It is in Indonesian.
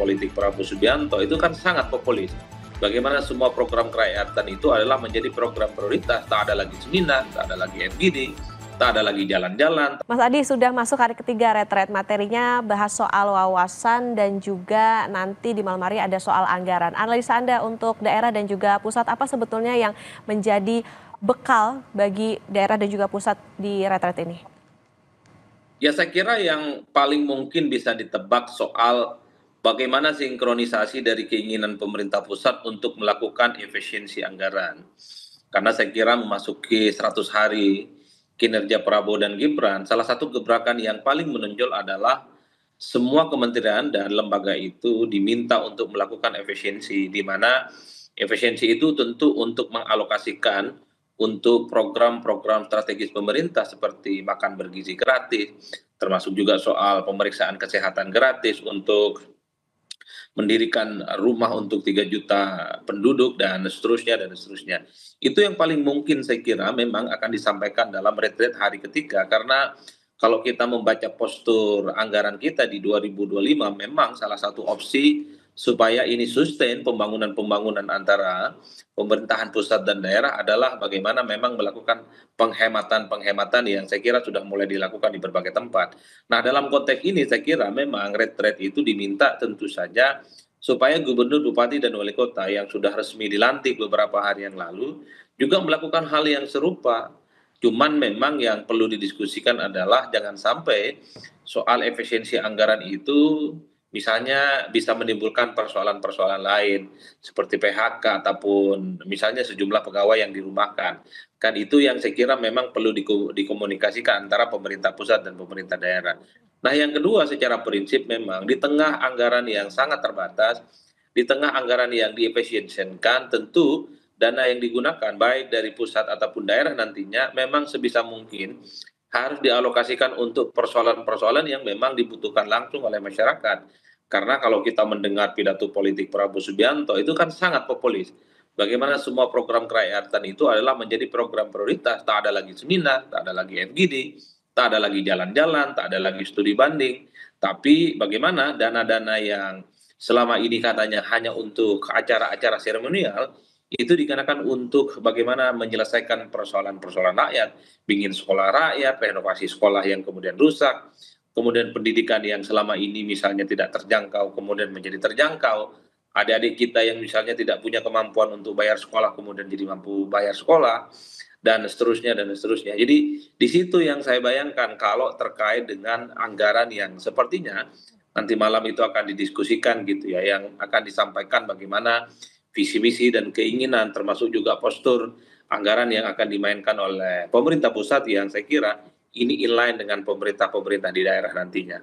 politik Prabowo Subianto itu kan sangat populis. Bagaimana semua program kerakyatan itu adalah menjadi program prioritas, tak ada lagi seminar, tak ada lagi FGD, tak ada lagi jalan-jalan. Mas Adi, sudah masuk hari ketiga retret, materinya bahas soal wawasan dan juga nanti di malam hari ada soal anggaran. Analisa Anda untuk daerah dan juga pusat, apa sebetulnya yang menjadi bekal bagi daerah dan juga pusat di retret ini? Ya saya kira yang paling mungkin bisa ditebak soal bagaimana sinkronisasi dari keinginan pemerintah pusat untuk melakukan efisiensi anggaran. Karena saya kira memasuki 100 hari kinerja Prabowo dan Gibran, salah satu gebrakan yang paling menonjol adalah semua kementerian dan lembaga itu diminta untuk melakukan efisiensi, di mana efisiensi itu tentu untuk mengalokasikan untuk program-program strategis pemerintah seperti makan bergizi gratis, termasuk juga soal pemeriksaan kesehatan gratis untuk mendirikan rumah untuk 3 juta penduduk dan seterusnya dan seterusnya. Itu yang paling mungkin saya kira memang akan disampaikan dalam retret hari ketiga, karena kalau kita membaca postur anggaran kita di 2025 memang salah satu opsi supaya ini sustain pembangunan-pembangunan antara pemerintahan pusat dan daerah adalah bagaimana memang melakukan penghematan-penghematan yang saya kira sudah mulai dilakukan di berbagai tempat. Nah, dalam konteks ini saya kira memang retret itu diminta tentu saja supaya gubernur, bupati, dan wali kota yang sudah resmi dilantik beberapa hari yang lalu juga melakukan hal yang serupa. Cuman memang yang perlu didiskusikan adalah jangan sampai soal efisiensi anggaran itu misalnya bisa menimbulkan persoalan-persoalan lain seperti PHK ataupun misalnya sejumlah pegawai yang dirumahkan. Kan itu yang saya kira memang perlu dikomunikasikan antara pemerintah pusat dan pemerintah daerah. Nah, yang kedua secara prinsip memang di tengah anggaran yang sangat terbatas, di tengah anggaran yang diefisiensikan, tentu dana yang digunakan baik dari pusat ataupun daerah nantinya memang sebisa mungkin harus dialokasikan untuk persoalan-persoalan yang memang dibutuhkan langsung oleh masyarakat. Karena kalau kita mendengar pidato politik Prabowo Subianto itu kan sangat populis. Bagaimana semua program kerakyatan itu adalah menjadi program prioritas, tak ada lagi seminar, tak ada lagi FGD, tak ada lagi jalan-jalan, tak ada lagi studi banding. Tapi bagaimana dana-dana yang selama ini katanya hanya untuk acara-acara seremonial, itu dikenakan untuk bagaimana menyelesaikan persoalan-persoalan rakyat, bikin sekolah rakyat, renovasi sekolah yang kemudian rusak, kemudian pendidikan yang selama ini misalnya tidak terjangkau, kemudian menjadi terjangkau, adik-adik kita yang misalnya tidak punya kemampuan untuk bayar sekolah, kemudian jadi mampu bayar sekolah, dan seterusnya, dan seterusnya. Jadi di situ yang saya bayangkan kalau terkait dengan anggaran yang sepertinya nanti malam itu akan didiskusikan gitu ya, yang akan disampaikan bagaimana visi misi dan keinginan termasuk juga postur anggaran yang akan dimainkan oleh pemerintah pusat yang saya kira ini inline dengan pemerintah-pemerintah di daerah nantinya.